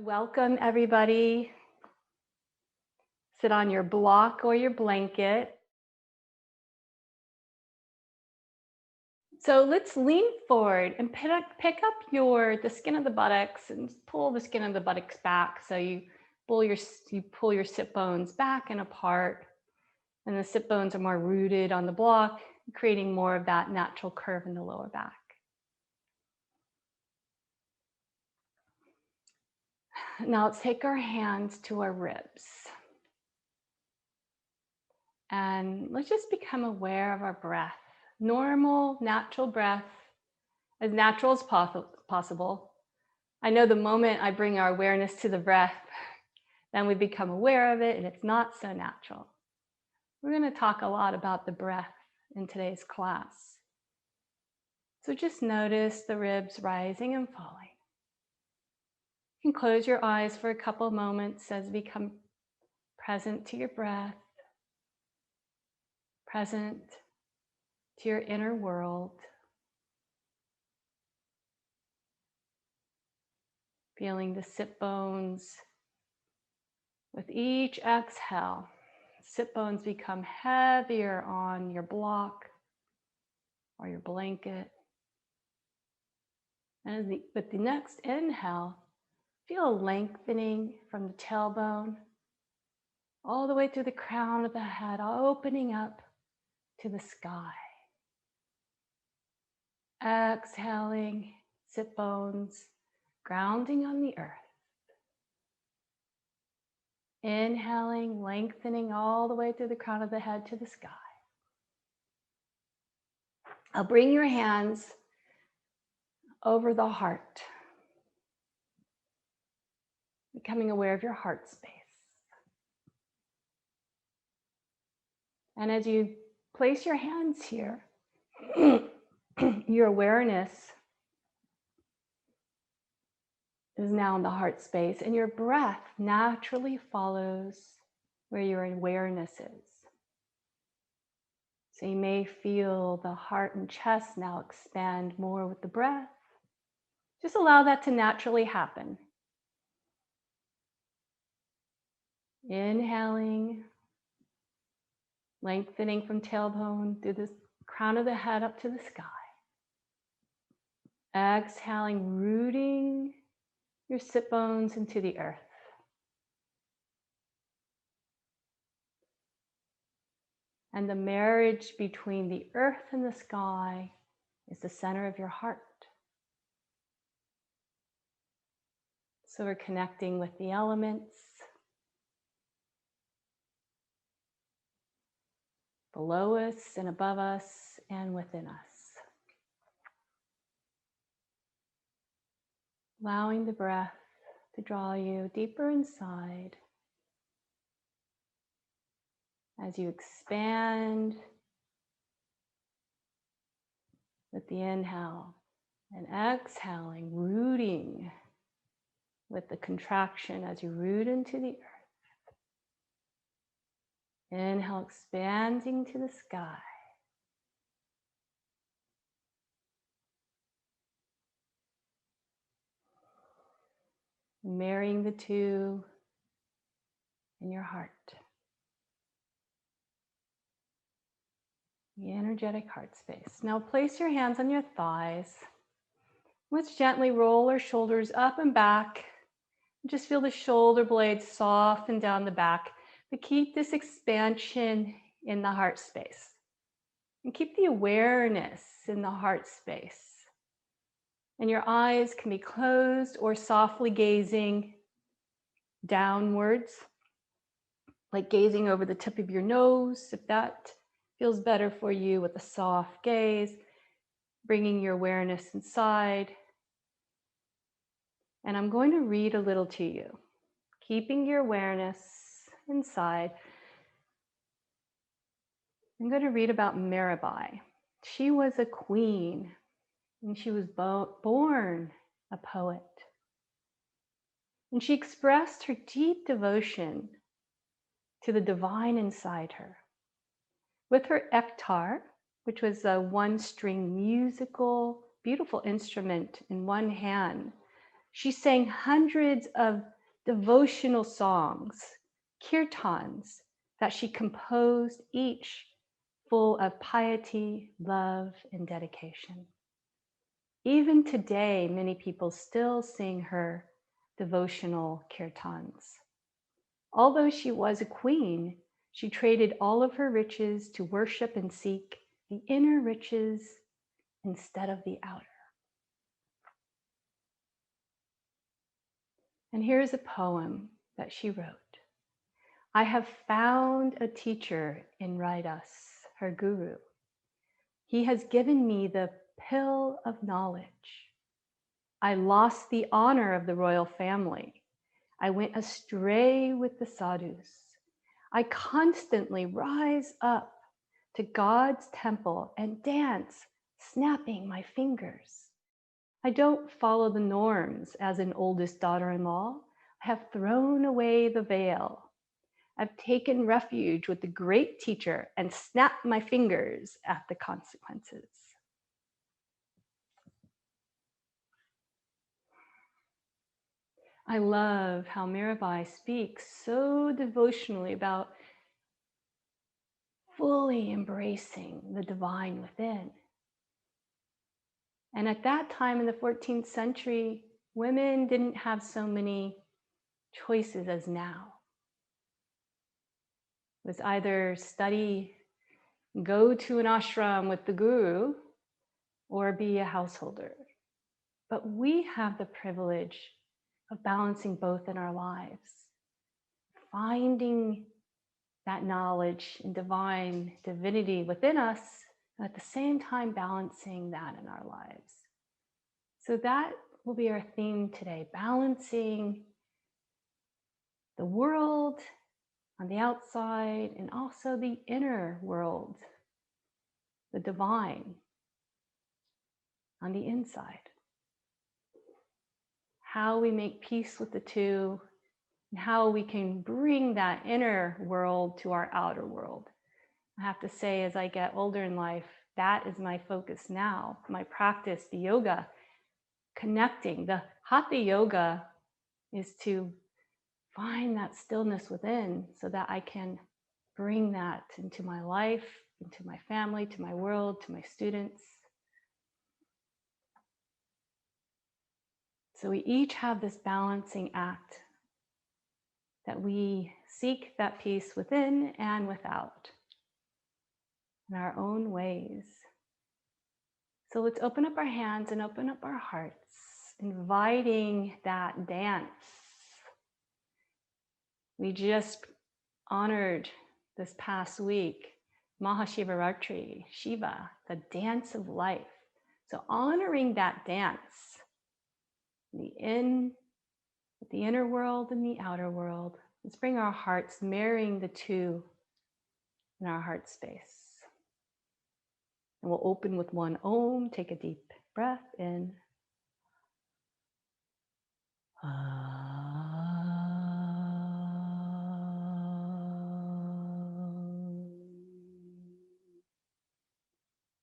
Welcome, everybody. Sit on your block or your blanket. So let's lean forward and pick up the skin of the buttocks and pull the skin of the buttocks back. So you pull your sit bones back and apart, and the sit bones are more rooted on the block, creating more of that natural curve in the lower back. Now let's take our hands to our ribs. And let's just become aware of our breath. Normal, natural breath, as natural as possible. I know the moment I bring our awareness to the breath, then we become aware of it and it's not so natural. We're going to talk a lot about the breath in today's class. So just notice the ribs rising and falling. You can close your eyes for a couple moments as you become present to your breath, present to your inner world. Feeling the sit bones. With each exhale, sit bones become heavier on your block or your blanket. And with the next inhale, feel a lengthening from the tailbone all the way through the crown of the head, opening up to the sky. Exhaling, sit bones grounding on the earth. Inhaling, lengthening all the way through the crown of the head to the sky. I'll bring your hands over the heart, becoming aware of your heart space. And as you place your hands here, your awareness is now in the heart space, and your breath naturally follows where your awareness is. So you may feel the heart and chest now expand more with the breath. Just allow that to naturally happen. Inhaling, lengthening from tailbone through the crown of the head up to the sky. Exhaling, rooting your sit bones into the earth. And the marriage between the earth and the sky is the center of your heart. So we're connecting with the elements below us and above us and within us. Allowing the breath to draw you deeper inside as you expand with the inhale and exhaling, rooting with the contraction as you root into the earth. Inhale, expanding to the sky. Marrying the two in your heart. The energetic heart space. Now place your hands on your thighs. Let's gently roll our shoulders up and back. Just feel the shoulder blades soften down the back, but keep this expansion in the heart space. And keep the awareness in the heart space. And your eyes can be closed or softly gazing downwards, like gazing over the tip of your nose, if that feels better for you, with a soft gaze, bringing your awareness inside. And I'm going to read a little to you, keeping your awareness inside. I'm going to read about Mirabai. She was a queen, and she was born a poet. And she expressed her deep devotion to the divine inside her. With her ektar, which was a one-string musical, beautiful instrument in one hand, she sang hundreds of devotional songs, kirtans, that she composed, each full of piety, love, and dedication. Even today, many people still sing her devotional kirtans. Although she was a queen, she traded all of her riches to worship and seek the inner riches instead of the outer. And here's a poem that she wrote. I have found a teacher in Raidas, her guru. He has given me the pill of knowledge. I lost the honor of the royal family. I went astray with the sadhus. I constantly rise up to God's temple and dance, snapping my fingers. I don't follow the norms as an oldest daughter-in-law. I have thrown away the veil. I've taken refuge with the great teacher and snapped my fingers at the consequences. I love how Mirabai speaks so devotionally about fully embracing the divine within. And at that time in the 14th century, women didn't have so many choices as now. It was either study, go to an ashram with the guru, or be a householder. But we have the privilege of balancing both in our lives, finding that knowledge and divine divinity within us, and at the same time balancing that in our lives. So that will be our theme today, balancing the world on the outside and also the inner world, the divine on the inside. How we make peace with the two, and how we can bring that inner world to our outer world. I have to say, as I get older in life, that is my focus now. My practice, the yoga, connecting. The hatha yoga is to find that stillness within so that I can bring that into my life, into my family, to my world, to my students. So we each have this balancing act that we seek that peace within and without in our own ways. So let's open up our hands and open up our hearts, inviting that dance. We just honored this past week Mahashivaratri, Shiva, the dance of life. So honoring that dance, the inner world and the outer world. Let's bring our hearts, marrying the two in our heart space. And we'll open with one Om. Take a deep breath in.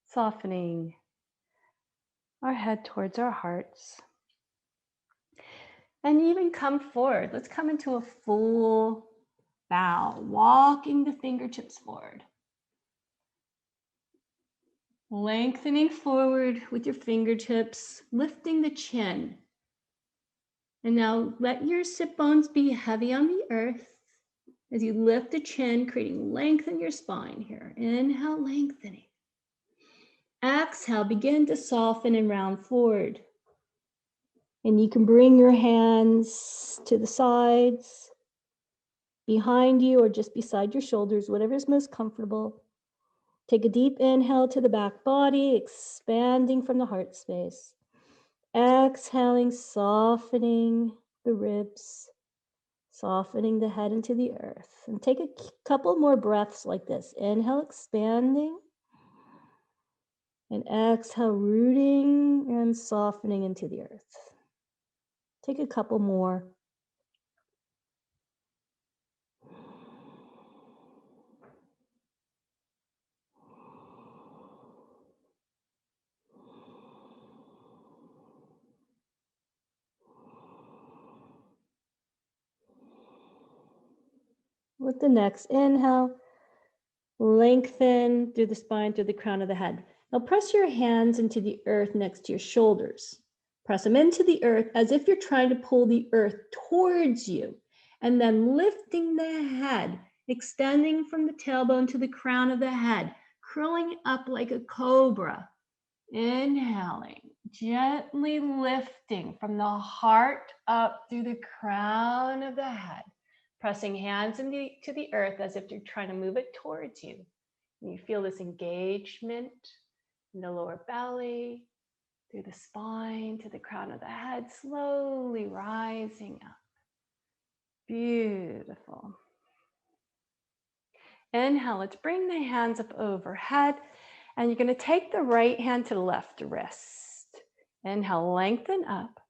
Softening our head towards our hearts. And even come forward. Let's come into a full bow, walking the fingertips forward. Lengthening forward with your fingertips, lifting the chin. And now let your sit bones be heavy on the earth as you lift the chin, creating length in your spine here. Inhale, lengthening. Exhale, begin to soften and round forward. And you can bring your hands to the sides, behind you, or just beside your shoulders, whatever is most comfortable. Take a deep inhale to the back body, expanding from the heart space. Exhaling, softening the ribs, softening the head into the earth. And take a couple more breaths like this. Inhale, expanding. And exhale, rooting and softening into the earth. Take a couple more. With the next inhale, lengthen through the spine, through the crown of the head. Now press your hands into the earth next to your shoulders. Press them into the earth as if you're trying to pull the earth towards you. And then lifting the head, extending from the tailbone to the crown of the head, curling up like a cobra. Inhaling, gently lifting from the heart up through the crown of the head. Pressing hands into the earth as if you're trying to move it towards you. And you feel this engagement in the lower belly, through the spine, to the crown of the head, slowly rising up. Beautiful. Inhale, let's bring the hands up overhead. And you're going to take the right hand to the left wrist. Inhale, lengthen up.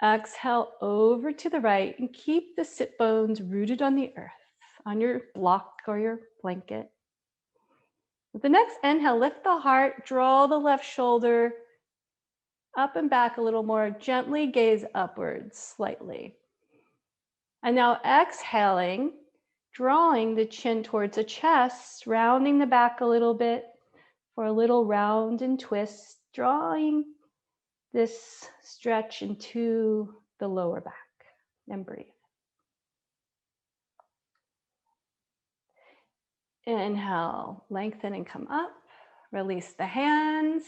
Exhale over to the right and keep the sit bones rooted on the earth, on your block or your blanket. With the next inhale, lift the heart, draw the left shoulder up and back a little more, gently gaze upwards slightly. And now exhaling, drawing the chin towards the chest, rounding the back a little bit for a little round and twist, drawing this stretch into the lower back, and breathe. Inhale, lengthen and come up. Release the hands.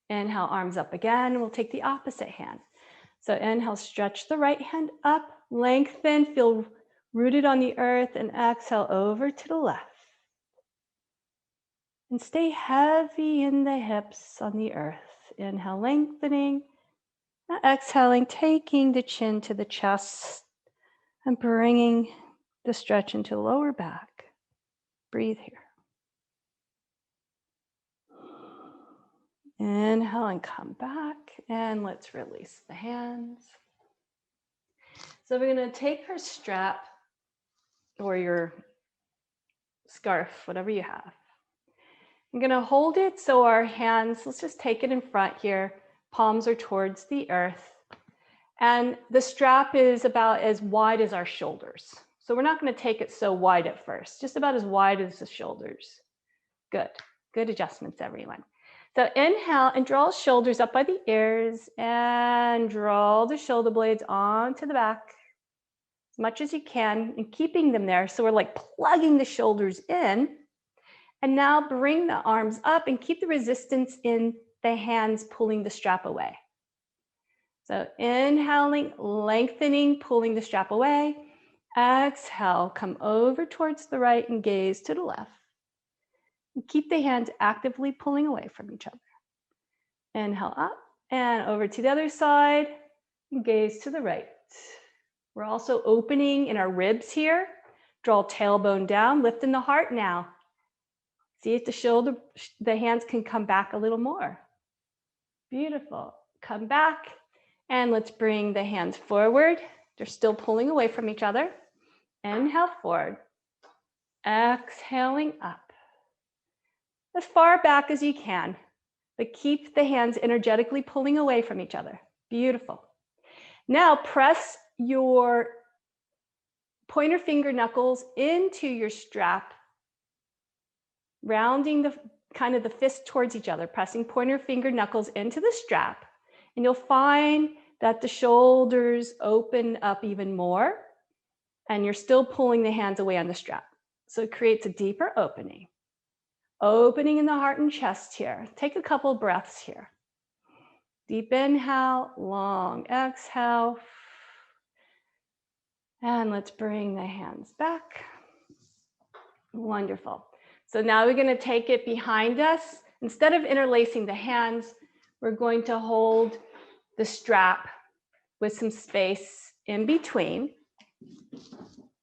Inhale, arms up again. We'll take the opposite hand. So inhale, stretch the right hand up, lengthen, feel rooted on the earth, and exhale over to the left. And stay heavy in the hips on the earth. Inhale, lengthening. Exhaling, taking the chin to the chest and bringing the stretch into the lower back. Breathe here. Inhale and come back, and let's release the hands. So we're going to take our strap or your scarf, whatever you have. I'm going to hold it so our hands, let's just take it in front here. Palms are towards the earth. And the strap is about as wide as our shoulders. So we're not going to take it so wide at first, just about as wide as the shoulders. Good. Good adjustments, everyone. So inhale and draw shoulders up by the ears and draw the shoulder blades onto the back as much as you can and keeping them there. So we're like plugging the shoulders in. And now bring the arms up and keep the resistance in the hands pulling the strap away. So inhaling, lengthening, pulling the strap away. Exhale, come over towards the right and gaze to the left. And keep the hands actively pulling away from each other. Inhale up and over to the other side and gaze to the right. We're also opening in our ribs here. Draw tailbone down, lifting the heart now. See if the hands can come back a little more. Beautiful. Come back and let's bring the hands forward. They're still pulling away from each other. Inhale forward. Exhaling up. As far back as you can, but keep the hands energetically pulling away from each other. Beautiful. Now press your pointer finger knuckles into your strap, rounding the kind of the fist towards each other, pressing pointer finger knuckles into the strap. And you'll find that the shoulders open up even more and you're still pulling the hands away on the strap. So it creates a deeper opening. Opening in the heart and chest here. Take a couple of breaths here. Deep inhale, long exhale. And let's bring the hands back. Wonderful. So now we're going to take it behind us. Instead of interlacing the hands, we're going to hold the strap with some space in between,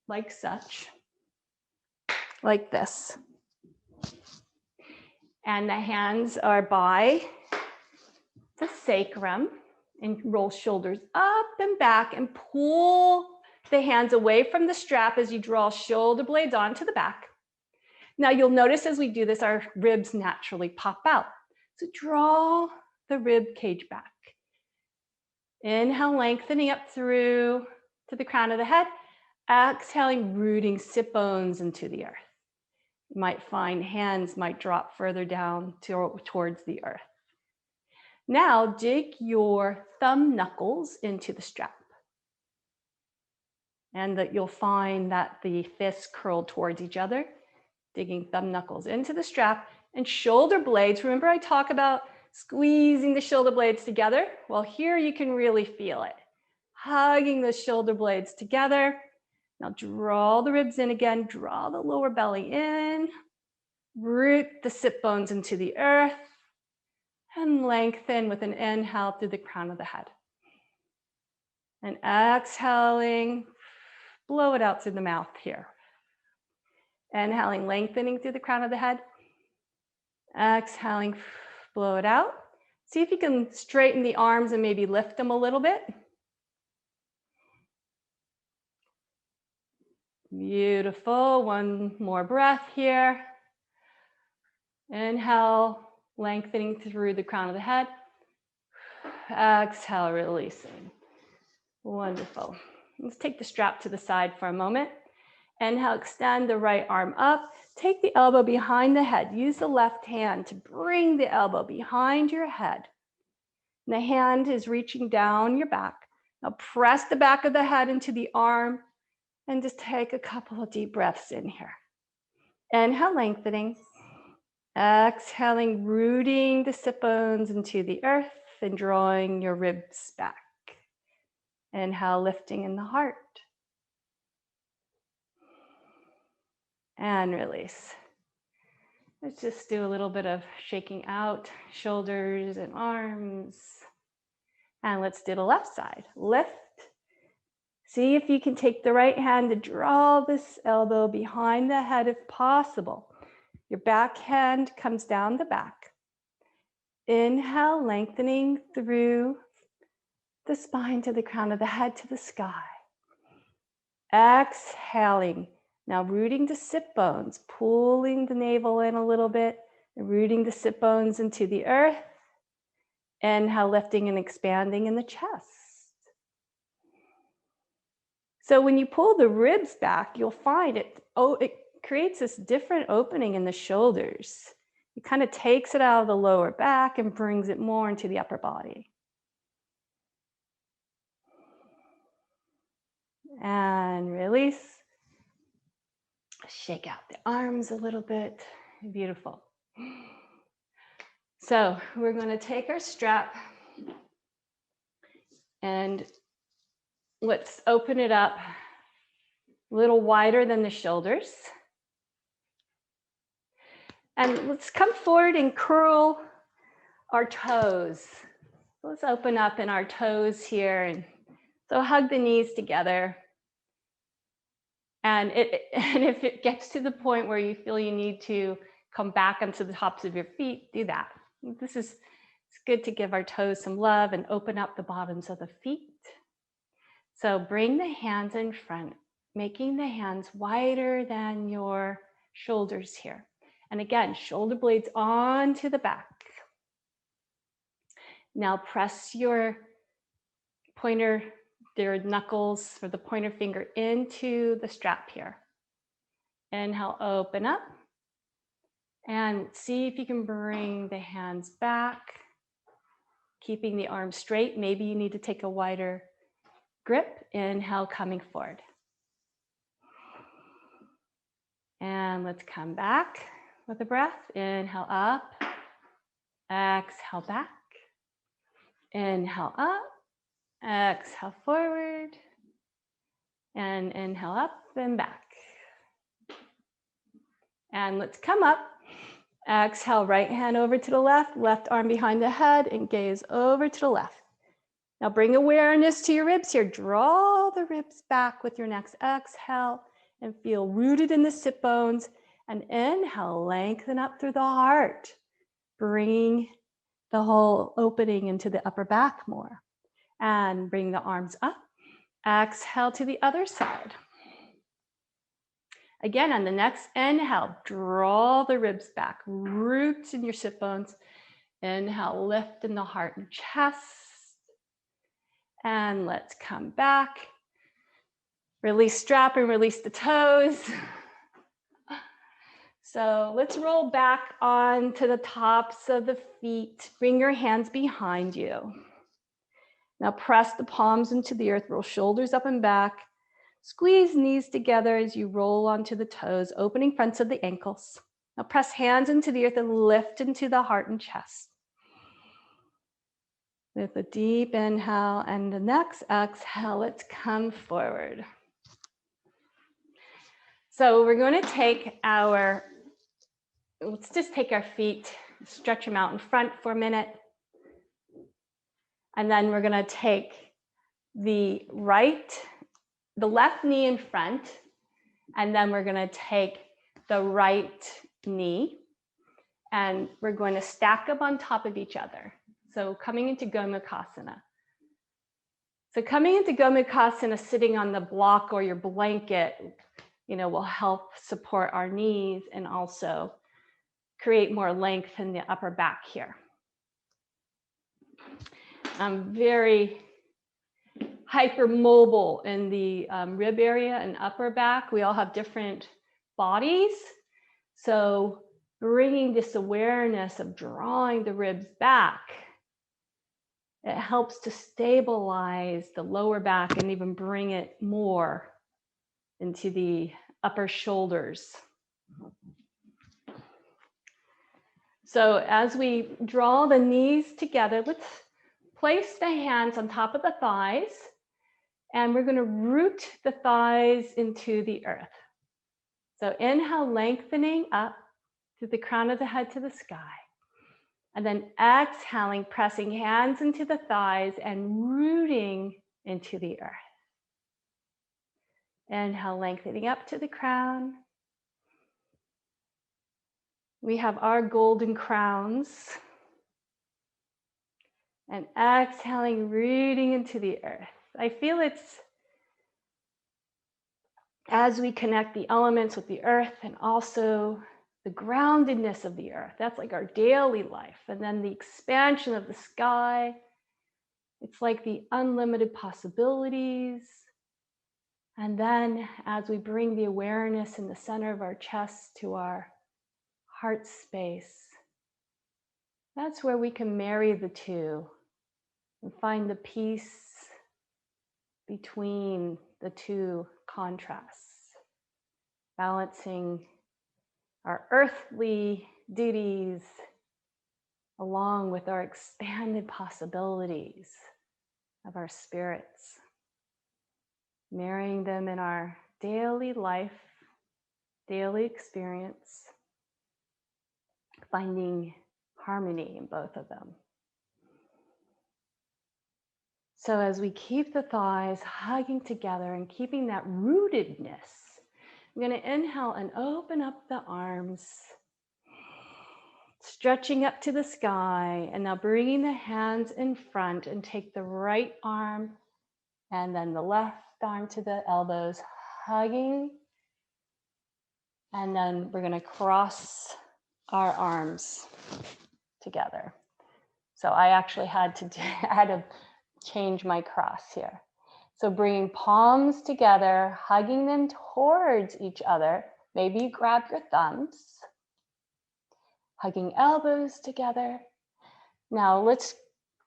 like such, like this. And the hands are by the sacrum and roll shoulders up and back and pull the hands away from the strap as you draw shoulder blades onto the back. Now you'll notice as we do this, our ribs naturally pop out. So draw the rib cage back. Inhale, lengthening up through to the crown of the head. Exhaling, rooting sit bones into the earth. You might find hands might drop further down towards the earth. Now dig your thumb knuckles into the strap. And that you'll find that the fists curl towards each other, digging thumb knuckles into the strap, and shoulder blades. Remember I talk about squeezing the shoulder blades together? Well, here you can really feel it. Hugging the shoulder blades together. Now draw the ribs in again, draw the lower belly in, root the sit bones into the earth, and lengthen with an inhale through the crown of the head. And exhaling, blow it out through the mouth here. Inhaling, lengthening through the crown of the head. Exhaling, blow it out. See if you can straighten the arms and maybe lift them a little bit. Beautiful. One more breath here. Inhale, lengthening through the crown of the head. Exhale, releasing. Wonderful. Let's take the strap to the side for a moment. Inhale, extend the right arm up. Take the elbow behind the head. Use the left hand to bring the elbow behind your head. The hand is reaching down your back. Now press the back of the head into the arm and just take a couple of deep breaths in here. Inhale, lengthening. Exhaling, rooting the sit bones into the earth and drawing your ribs back. Inhale, lifting in the heart. And release. Let's just do a little bit of shaking out, shoulders and arms. And let's do the left side. Lift. See if you can take the right hand to draw this elbow behind the head if possible. Your back hand comes down the back. Inhale, lengthening through the spine to the crown of the head to the sky. Exhaling. Now rooting the sit bones, pulling the navel in a little bit, and rooting the sit bones into the earth. Inhale, lifting and expanding in the chest. So when you pull the ribs back, you'll find it creates this different opening in the shoulders. It kind of takes it out of the lower back and brings it more into the upper body. And release. Shake out the arms a little bit. Beautiful. So we're going to take our strap and let's open it up a little wider than the shoulders. And let's come forward and curl our toes. Let's open up in our toes here. And so hug the knees together. And if it gets to the point where you feel you need to come back onto the tops of your feet, do that. It's good to give our toes some love and open up the bottoms of the feet. So bring the hands in front, making the hands wider than your shoulders here. And again, shoulder blades onto the back. Now press your knuckles for the pointer finger into the strap here. Inhale, open up. And see if you can bring the hands back, keeping the arms straight. Maybe you need to take a wider grip. Inhale, coming forward. And let's come back with a breath. Inhale up, exhale back. Inhale up, exhale forward. And inhale up and back. And let's come up. Exhale, right hand over to the left arm behind the head and gaze over to the left. Now bring awareness to your ribs here. Draw the ribs back with your next exhale and feel rooted in the sit bones. And inhale, lengthen up through the heart, bringing the whole opening into the upper back more. And bring the arms up. Exhale to the other side. Again, on the next inhale, draw the ribs back, roots in your sit bones. Inhale, lift in the heart and chest. And let's come back. Release strap and release the toes. So let's roll back onto the tops of the feet. Bring your hands behind you. Now press the palms into the earth, roll shoulders up and back. Squeeze knees together as you roll onto the toes, opening fronts of the ankles. Now press hands into the earth and lift into the heart and chest. With a deep inhale and the next exhale, let's come forward. So we're going to take let's just take our feet, stretch them out in front for a minute. And then we're going to take the left knee in front, and then we're going to take the right knee, and we're going to stack them on top of each other. So coming into Gomukhasana. So coming into Gomukhasana, sitting on the block or your blanket, will help support our knees and also create more length in the upper back here. I'm very hypermobile in the rib area and upper back. We all have different bodies. So bringing this awareness of drawing the ribs back, it helps to stabilize the lower back and even bring it more into the upper shoulders. So as we draw the knees together, let's place the hands on top of the thighs, and we're going to root the thighs into the earth. So inhale, lengthening up through the crown of the head to the sky. And then exhaling, pressing hands into the thighs and rooting into the earth. Inhale, lengthening up to the crown. We have our golden crowns. And exhaling, rooting into the earth. I feel it's as we connect the elements with the earth and also the groundedness of the earth. That's like our daily life. And then the expansion of the sky. It's like the unlimited possibilities. And then as we bring the awareness in the center of our chest to our heart space, that's where we can marry the two and find the peace between the two contrasts, balancing our earthly duties along with our expanded possibilities of our spirits, marrying them in our daily life, daily experience, finding harmony in both of them. So as we keep the thighs hugging together and keeping that rootedness, I'm going to inhale and open up the arms, stretching up to the sky, and now bringing the hands in front and take the right arm and then the left arm to the elbows, hugging, and then we're going to cross our arms together. So I actually had to change my cross here. So bringing palms together, hugging them towards each other. Maybe you grab your thumbs. Hugging elbows together. Now let's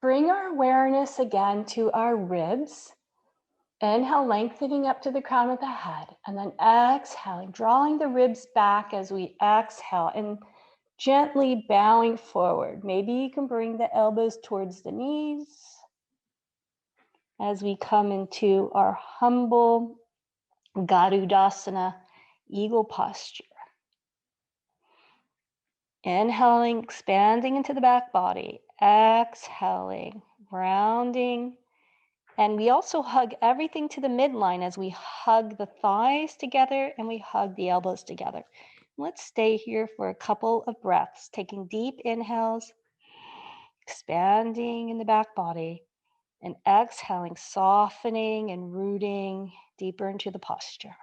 bring our awareness again to our ribs. Inhale, lengthening up to the crown of the head. And then exhaling, drawing the ribs back as we exhale and gently bowing forward. Maybe you can bring the elbows towards the knees as we come into our humble Garudasana, eagle posture. Inhaling, expanding into the back body. Exhaling, rounding. And we also hug everything to the midline as we hug the thighs together and we hug the elbows together. Let's stay here for a couple of breaths, taking deep inhales, expanding in the back body, and exhaling, softening and rooting deeper into the posture.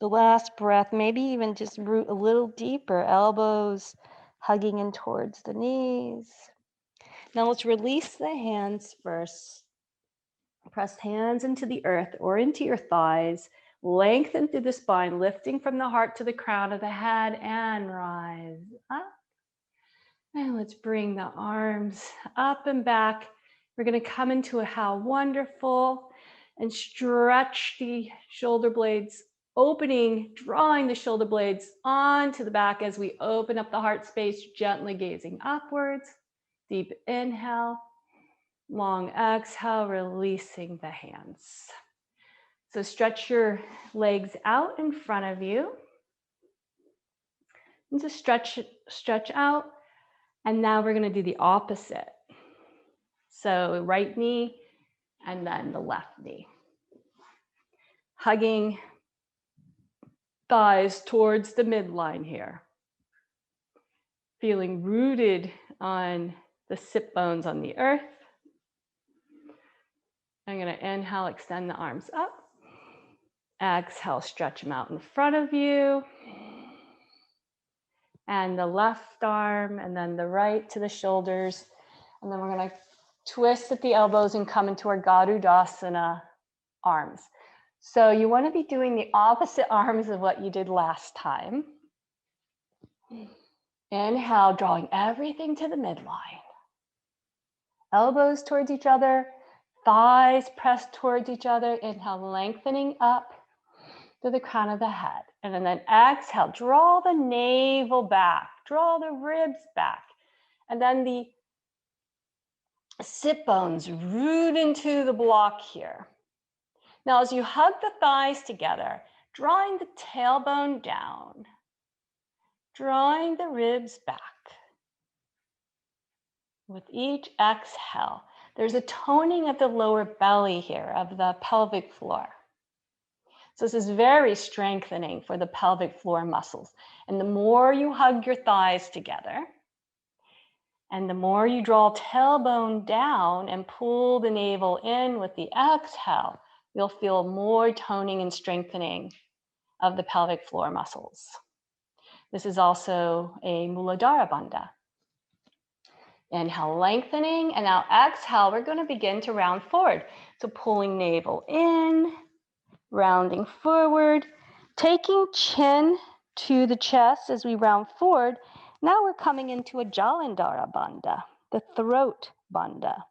The last breath, maybe even just root a little deeper, elbows hugging in towards the knees. Now let's release the hands first. Press hands into the earth or into your thighs. Lengthen through the spine, lifting from the heart to the crown of the head, and rise up. And let's bring the arms up and back. We're going to come into a how wonderful and stretch the shoulder blades, opening, drawing the shoulder blades onto the back as we open up the heart space, gently gazing upwards. Deep inhale, long exhale, releasing the hands. So stretch your legs out in front of you. And just stretch out. And now we're going to do the opposite. So right knee and then the left knee. Hugging thighs towards the midline here. Feeling rooted on the sit bones on the earth. I'm going to inhale, extend the arms up. Exhale, stretch them out in front of you. And the left arm and then the right to the shoulders. And then we're going to twist at the elbows and come into our Garudasana arms. So you want to be doing the opposite arms of what you did last time. Inhale, drawing everything to the midline. Elbows towards each other, thighs pressed towards each other. Inhale, lengthening up to the crown of the head. And then exhale, draw the navel back, draw the ribs back. And then the sit bones root into the block here. Now, as you hug the thighs together, drawing the tailbone down, drawing the ribs back. With each exhale, there's a toning of the lower belly here, of the pelvic floor. So this is very strengthening for the pelvic floor muscles. And the more you hug your thighs together, and the more you draw tailbone down and pull the navel in with the exhale, you'll feel more toning and strengthening of the pelvic floor muscles. This is also a Muladhara Bandha. Inhale, lengthening, and now exhale, we're going to begin to round forward. So pulling navel in, rounding forward, taking chin to the chest as we round forward. Now we're coming into a Jalandhara Bandha, the throat bandha.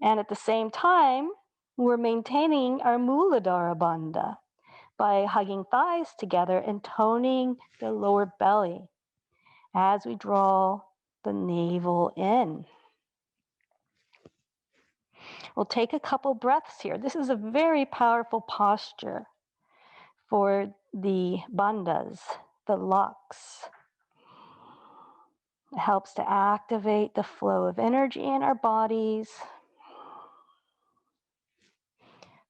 And at the same time, we're maintaining our Muladhara Bandha by hugging thighs together and toning the lower belly as we draw the navel in. We'll take a couple breaths here. This is a very powerful posture for the bandhas, the locks. It helps to activate the flow of energy in our bodies,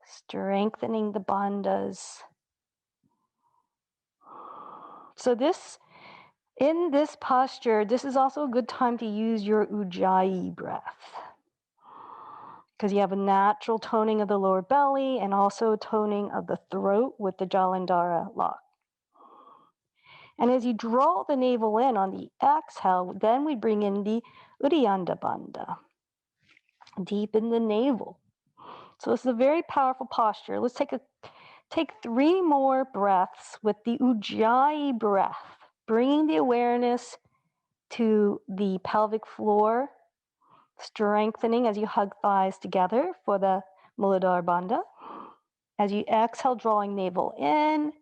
strengthening the bandhas. So in this posture, this is also a good time to use your Ujjayi breath, because you have a natural toning of the lower belly and also toning of the throat with the Jalandhara lock. And as you draw the navel in on the exhale, then we bring in the Uddiyana Bandha, deepen the navel. So this is a very powerful posture. Let's take 3 more breaths with the Ujjayi breath, bringing the awareness to the pelvic floor, strengthening as you hug thighs together for the Muladhara Bandha. As you exhale, drawing navel in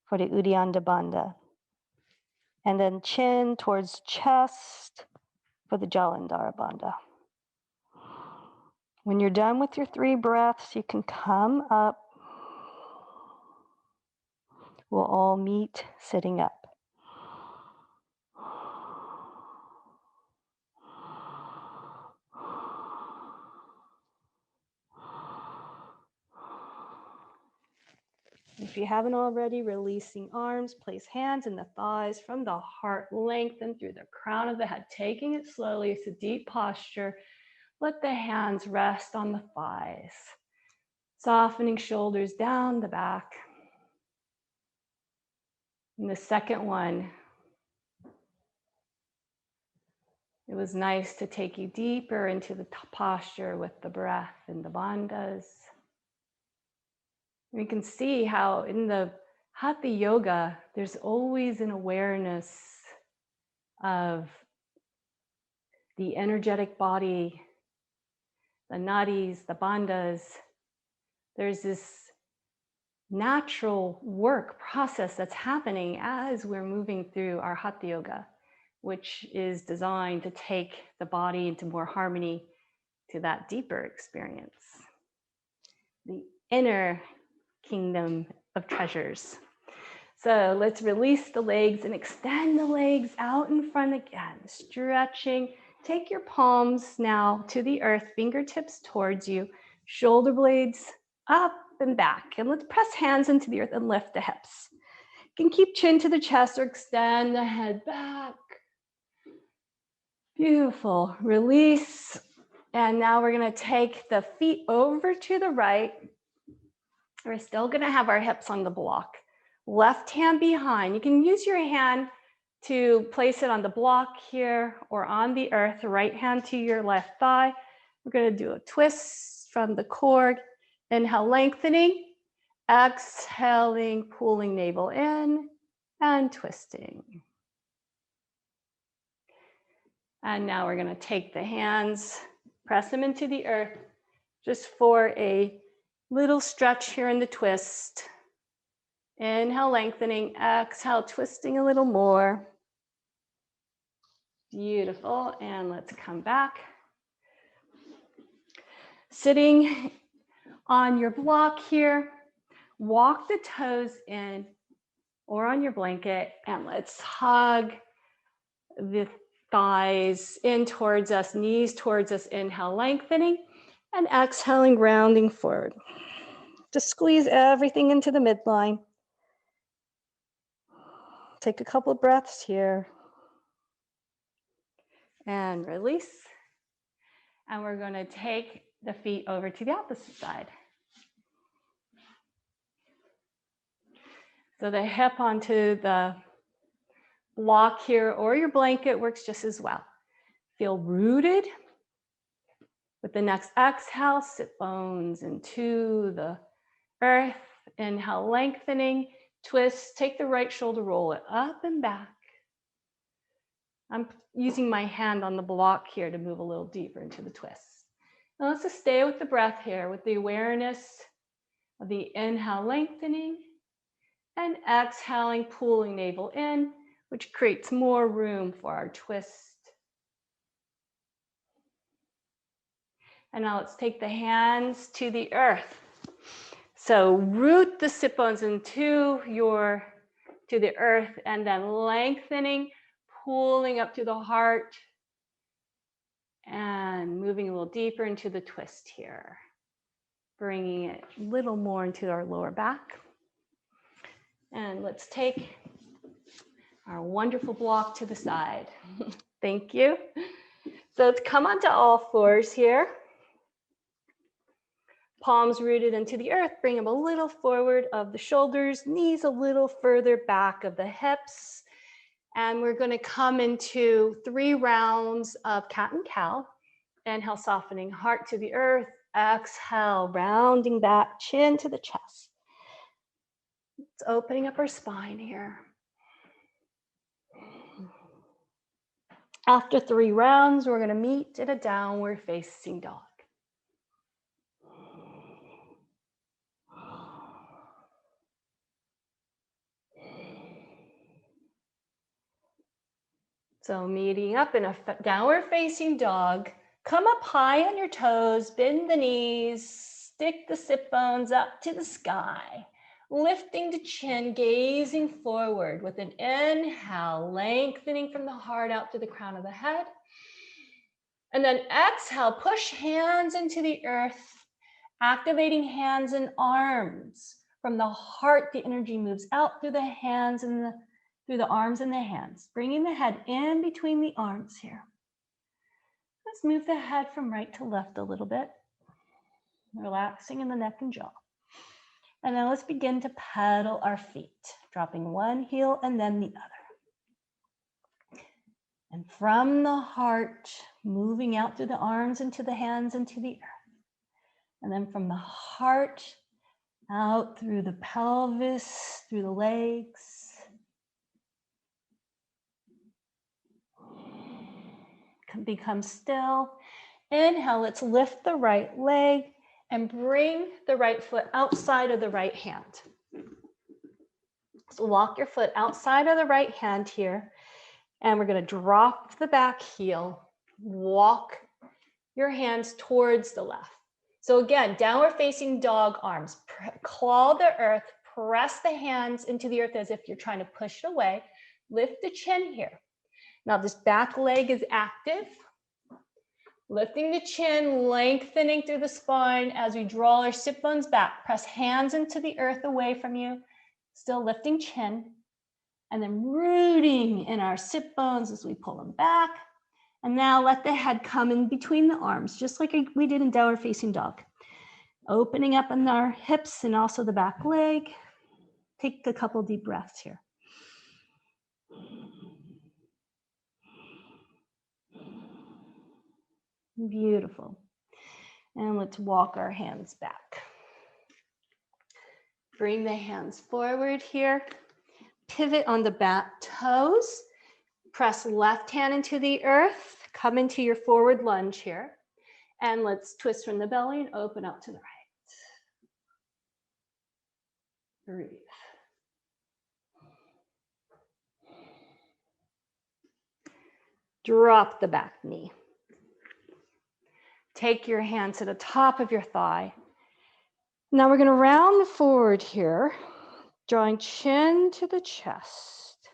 for the Uddiyana Bandha. And then chin towards chest for the Jalandhara Bandha. When you're done with your 3 breaths, you can come up. We'll all meet sitting up. If you haven't already, releasing arms, place hands in the thighs from the heart, lengthen through the crown of the head, taking it slowly. It's a deep posture. Let the hands rest on the thighs, softening shoulders down the back. And the second one, it was nice to take you deeper into the posture with the breath and the bandhas. You can see how in the Hatha Yoga, there's always an awareness of the energetic body, the nadis, the bandhas. There's this natural work process that's happening as we're moving through our Hatha Yoga, which is designed to take the body into more harmony to that deeper experience, the inner kingdom of treasures. So let's release the legs and extend the legs out in front again, stretching. Take your palms now to the earth, fingertips towards you, shoulder blades up and back. And let's press hands into the earth and lift the hips. You can keep chin to the chest or extend the head back. Beautiful. Release. And now we're going to take the feet over to the right. We're still going to have our hips on the block. Left hand behind. You can use your hand to place it on the block here or on the earth. Right hand to your left thigh. We're going to do a twist from the cord. Inhale, lengthening. Exhaling, pulling navel in and twisting. And now we're going to take the hands, press them into the earth just for a little stretch here in the twist. Inhale, lengthening. Exhale, twisting a little more. Beautiful. And let's come back. Sitting on your block here, walk the toes in or on your blanket, and let's hug the thighs in towards us, knees towards us. Inhale, lengthening, and exhaling, rounding forward. Just squeeze everything into the midline. Take a couple of breaths here. And release. And we're going to take the feet over to the opposite side. So the hip onto the block here or your blanket works just as well. Feel rooted. With the next exhale, sit bones into the earth. Inhale, lengthening, twist. Take the right shoulder, roll it up and back. I'm using my hand on the block here to move a little deeper into the twist. Now let's just stay with the breath here, with the awareness of the inhale, lengthening, and exhaling, pulling navel in, which creates more room for our twist. And now let's take the hands to the earth. So root the sit bones into the earth, and then lengthening, pulling up to the heart, and moving a little deeper into the twist here. Bringing it a little more into our lower back. And let's take our wonderful block to the side. Thank you. So let's come onto all fours here. Palms rooted into the earth, bring them a little forward of the shoulders, knees a little further back of the hips. And we're going to come into 3 rounds of cat and cow. Inhale, softening heart to the earth. Exhale, rounding back, chin to the chest. It's opening up our spine here. After 3 rounds, we're going to meet in a downward facing dog. So meeting up in a downward facing dog, come up high on your toes, bend the knees, stick the sit bones up to the sky, lifting the chin, gazing forward with an inhale, lengthening from the heart out to the crown of the head. And then exhale, push hands into the earth, activating hands and arms. From the heart, the energy moves out through the hands and through the arms and the hands, bringing the head in between the arms here. Let's move the head from right to left a little bit, relaxing in the neck and jaw. And now let's begin to pedal our feet. dropping one heel and then the other. And from the heart, moving out through the arms into the hands into the earth. And then from the heart, out through the pelvis, through the legs. Become still. Inhale, let's lift the right leg and bring the right foot outside of the right hand. So walk your foot outside of the right hand here, and we're going to drop the back heel, walk your hands towards the left. So again, downward facing dog arms, claw the earth, press the hands into the earth as if you're trying to push it away. Lift the chin here. Now this back leg is active. Lifting the chin, lengthening through the spine as we draw our sit bones back. Press hands into the earth away from you. Still lifting chin. And then rooting in our sit bones as we pull them back. And now let the head come in between the arms, just like we did in downward facing dog. Opening up in our hips and also the back leg. Take a couple deep breaths here. Beautiful. And let's walk our hands back. Bring the hands forward here. Pivot on the back toes. Press left hand into the earth. Come into your forward lunge here. And let's twist from the belly and open up to the right. Breathe. Drop the back knee. Take your hand to the top of your thigh. Now we're going to round forward here, drawing chin to the chest.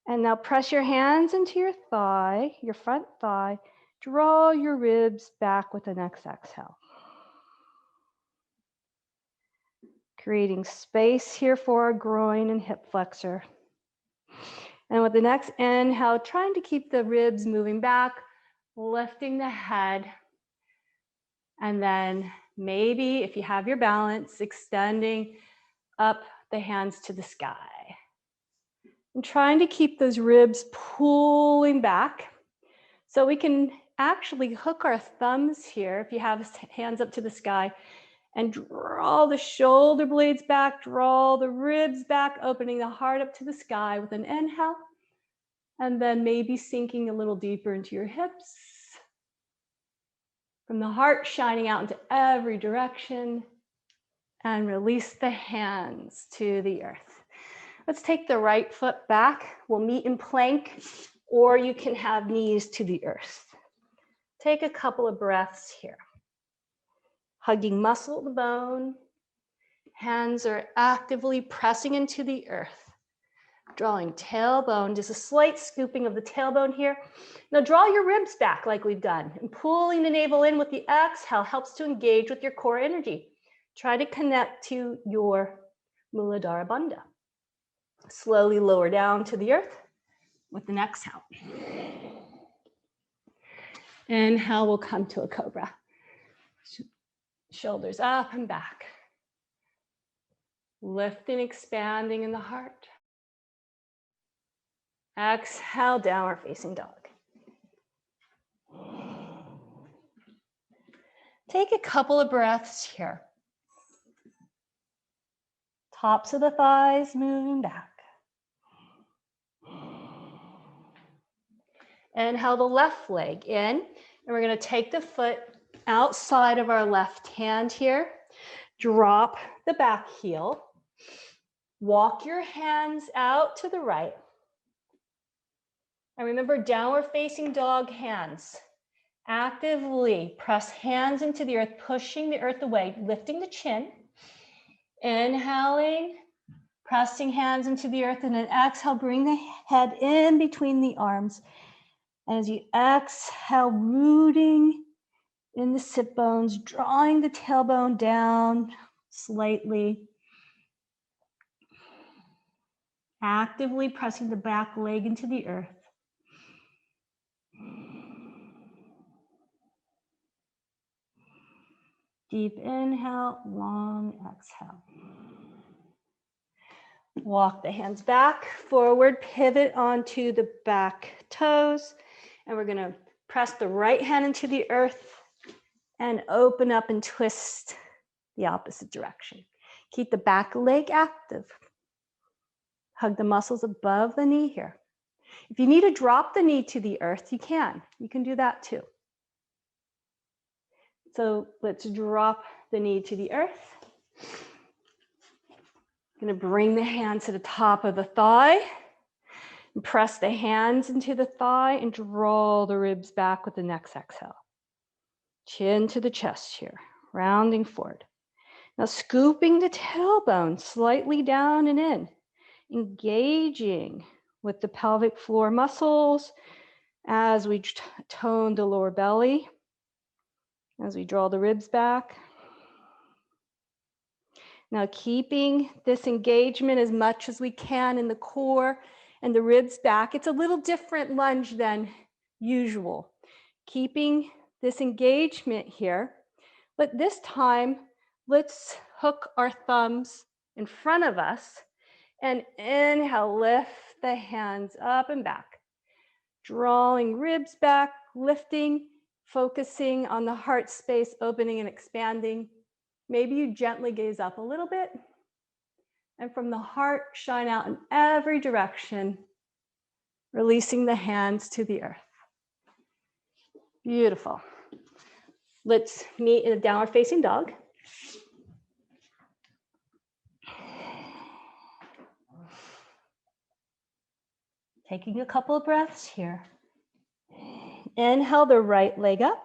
And now press your hands into your thigh, your front thigh. Draw your ribs back with the next exhale. Creating space here for our groin and hip flexor. And with the next inhale, trying to keep the ribs moving back, lifting the head. And then maybe if you have your balance, extending up the hands to the sky. And trying to keep those ribs pulling back. So we can actually hook our thumbs here, if you have hands up to the sky, and draw the shoulder blades back, draw the ribs back, opening the heart up to the sky with an inhale. And then maybe sinking a little deeper into your hips. From the heart shining out into every direction. And release the hands to the earth. Let's take the right foot back. We'll meet in plank, or you can have knees to the earth. Take a couple of breaths here. Hugging muscle to bone. Hands are actively pressing into the earth. Drawing tailbone, just a slight scooping of the tailbone here. Now draw your ribs back like we've done. And pulling the navel in with the exhale helps to engage with your core energy. Try to connect to your Muladhara Bandha. Slowly lower down to the earth with an exhale. Inhale, we'll come to a cobra. Shoulders up and back. Lifting, expanding in the heart. Exhale, downward facing dog. Take a couple of breaths here. Tops of the thighs moving back. Inhale the left leg in, and we're going to take the foot outside of our left hand here. Drop the back heel. Walk your hands out to the right. And remember, downward facing dog hands. Actively press hands into the earth, pushing the earth away, lifting the chin. Inhaling, pressing hands into the earth, and then exhale, bring the head in between the arms. As you exhale, rooting in the sit bones, drawing the tailbone down slightly. Actively pressing the back leg into the earth. Deep inhale, long exhale. Walk the hands back, forward, pivot onto the back toes. And we're gonna press the right hand into the earth and open up and twist the opposite direction. Keep the back leg active. Hug the muscles above the knee here. If you need to drop the knee to the earth, you can. You can do that too. So let's drop the knee to the earth. I'm going to bring the hands to the top of the thigh. And press the hands into the thigh and draw the ribs back with the next exhale. Chin to the chest here, rounding forward. Now scooping the tailbone slightly down and in, engaging with the pelvic floor muscles as we tone the lower belly, as we draw the ribs back. Now keeping this engagement as much as we can in the core and the ribs back. It's a little different lunge than usual. Keeping this engagement here, but this time let's hook our thumbs in front of us and inhale, lift the hands up and back. Drawing ribs back, lifting, focusing on the heart space, opening and expanding. Maybe you gently gaze up a little bit, and from the heart, shine out in every direction, releasing the hands to the earth. Beautiful. Let's meet in a downward facing dog. Taking a couple of breaths here. Inhale the right leg up.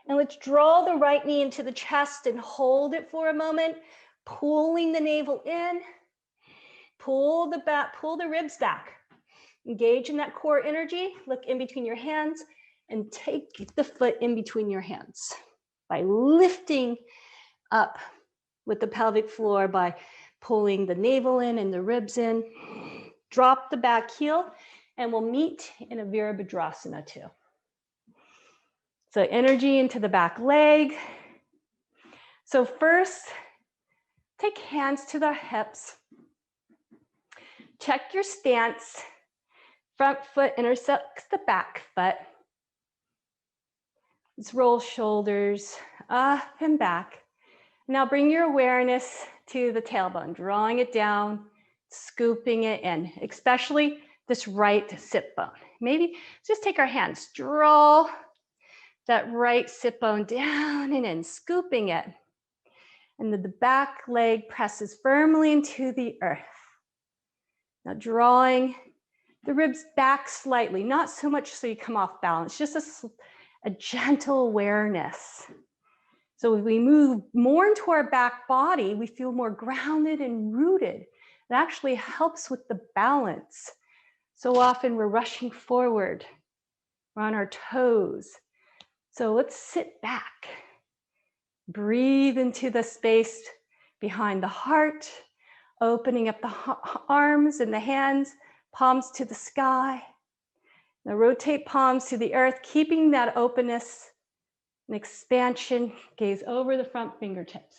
And let's draw the right knee into the chest and hold it for a moment, pulling the navel in, pull the ribs back. Engage in that core energy, look in between your hands, and take the foot in between your hands by lifting up with the pelvic floor by pulling the navel in and the ribs in. Drop the back heel, and we'll meet in a Veerabhadrasana too. So energy into the back leg. So first, take hands to the hips. Check your stance. Front foot intersects the back foot. Let's roll shoulders up and back. Now bring your awareness to the tailbone, drawing it down, scooping it in, especially this right sit bone. Maybe just take our hands, draw that right sit bone down and in, scooping it. And then the back leg presses firmly into the earth. Now drawing the ribs back slightly, not so much so you come off balance, just a gentle awareness. So if we move more into our back body, we feel more grounded and rooted. It actually helps with the balance. So often we're rushing forward, we're on our toes. So let's sit back. Breathe into the space behind the heart, opening up the arms and the hands, palms to the sky. Now rotate palms to the earth, keeping that openness and expansion, gaze over the front fingertips.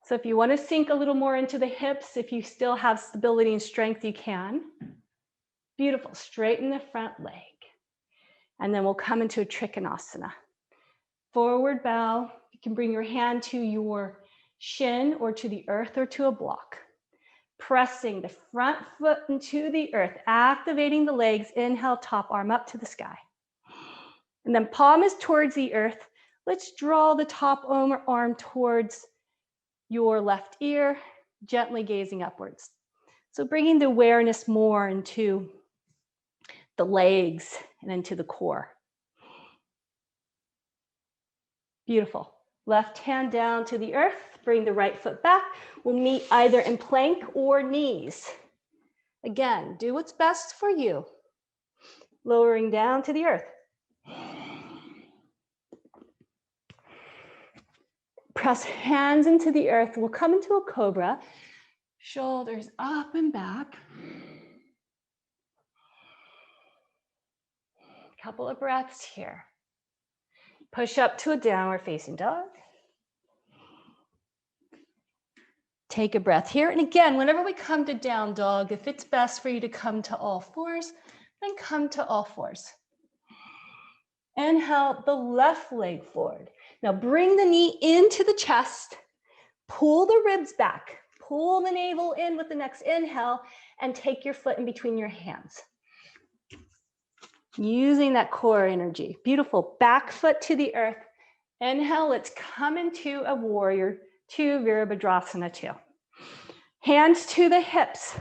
So if you want to sink a little more into the hips, if you still have stability and strength, you can. Beautiful, straighten the front leg. And then we'll come into a Trikonasana. Forward bow, you can bring your hand to your shin or to the earth or to a block. Pressing the front foot into the earth, activating the legs, inhale, top arm up to the sky. And then palm is towards the earth. Let's draw the top arm towards your left ear, gently gazing upwards. So bringing the awareness more into the legs and into the core. Beautiful. Left hand down to the earth, bring the right foot back. We'll meet either in plank or knees. Again, do what's best for you. Lowering down to the earth. Press hands into the earth. We'll come into a cobra. Shoulders up and back. Couple of breaths here. Push up to a downward facing dog. Take a breath here. And again, whenever we come to down dog, if it's best for you to come to all fours, then come to all fours. Inhale the left leg forward. Now bring the knee into the chest, pull the ribs back, pull the navel in with the next inhale, and take your foot in between your hands. Using that core energy. Beautiful. Back foot to the earth. Inhale, let's come into a warrior two, Veerabhadrasana 2. Hands to the hips.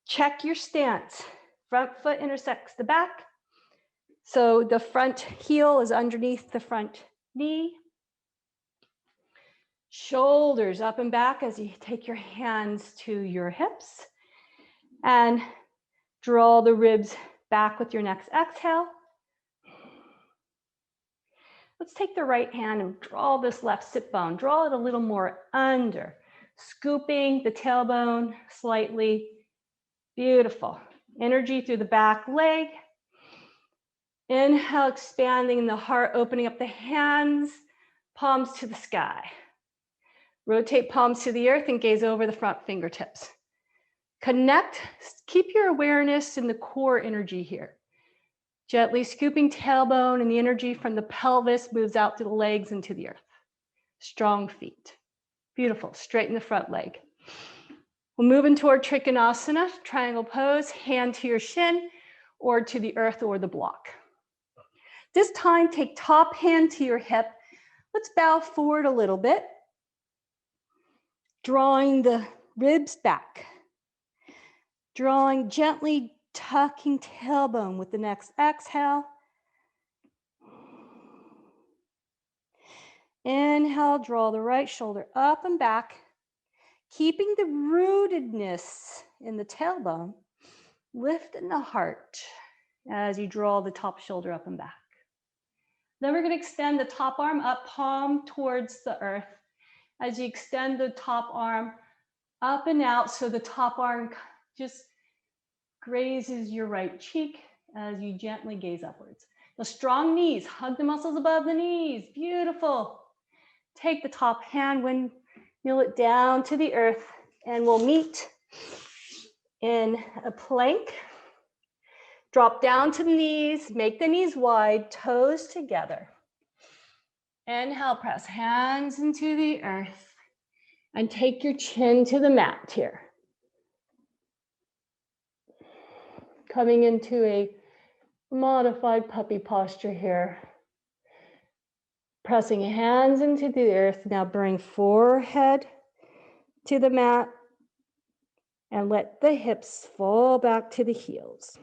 Check your stance. Front foot intersects the back. So the front heel is underneath the front knee. Shoulders up and back as you take your hands to your hips. And draw the ribs back with your next exhale. Let's take the right hand and draw this left sit bone. Draw it a little more under, scooping the tailbone slightly. Beautiful. Energy through the back leg. Inhale, expanding the heart, opening up the hands, palms to the sky. Rotate palms to the earth and gaze over the front fingertips. Connect, keep your awareness in the core energy here. Gently scooping tailbone, and the energy from the pelvis moves out to the legs and to the earth. Strong feet. Beautiful. Straighten the front leg. We'll move into our Trikonasana, triangle pose, hand to your shin or to the earth or the block. This time, take top hand to your hip. Let's bow forward a little bit, drawing the ribs back. Drawing gently, tucking tailbone with the next exhale. Inhale, draw the right shoulder up and back, keeping the rootedness in the tailbone, lift in the heart as you draw the top shoulder up and back. Then we're going to extend the top arm up, palm towards the earth. As you extend the top arm up and out, so the top arm just grazes your right cheek as you gently gaze upwards. The strong knees, hug the muscles above the knees. Beautiful. Take the top hand, wheel it down to the earth, and we'll meet in a plank. Drop down to the knees, make the knees wide, toes together. Inhale, press hands into the earth, and take your chin to the mat here. Coming into a modified puppy posture here. Pressing hands into the earth. Now bring forehead to the mat and let the hips fall back to the heels.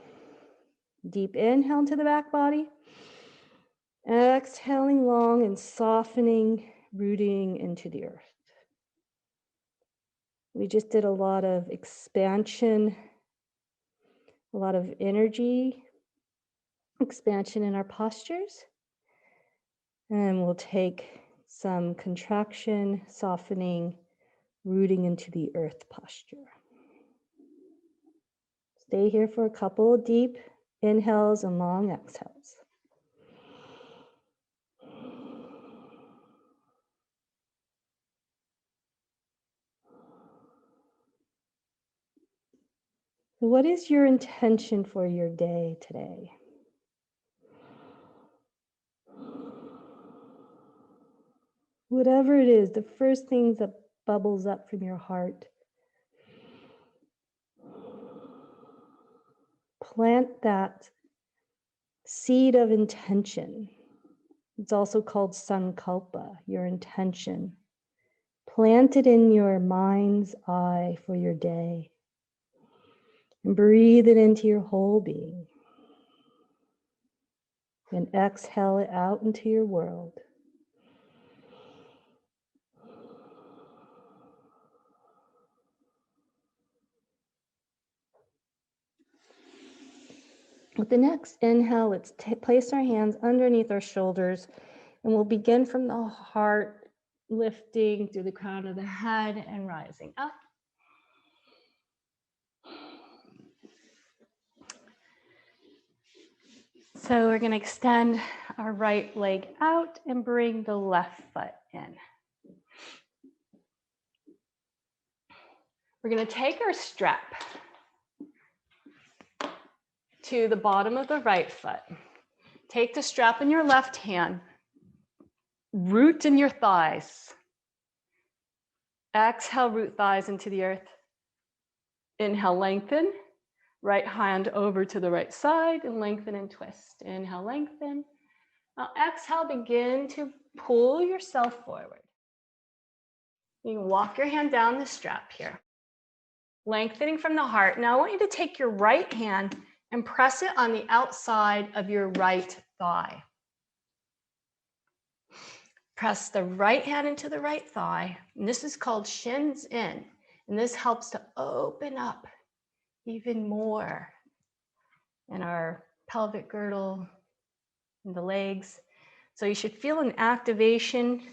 Deep inhale into the back body. Exhaling long and softening, rooting into the earth. We just did a lot of expansion, a lot of energy, expansion in our postures. And we'll take some contraction, softening, rooting into the earth posture. Stay here for a couple of deep inhales and long exhales. So what is your intention for your day today? Whatever it is, the first things that bubbles up from your heart, plant that seed of intention. It's also called sankalpa, your intention. Plant it in your mind's eye for your day. And breathe it into your whole being. And exhale it out into your world. With the next inhale, let's place our hands underneath our shoulders, and we'll begin from the heart, lifting through the crown of the head and rising up. So we're going to extend our right leg out and bring the left foot in. We're going to take our strap to the bottom of the right foot. Take the strap in your left hand, root in your thighs. Exhale, root thighs into the earth. Inhale, lengthen. Right hand over to the right side and lengthen and twist. Inhale, lengthen. Now exhale, begin to pull yourself forward. You can walk your hand down the strap here. Lengthening from the heart. Now I want you to take your right hand and press it on the outside of your right thigh. Press the right hand into the right thigh. And this is called shins in. And this helps to open up even more in our pelvic girdle, in the legs. So you should feel an activation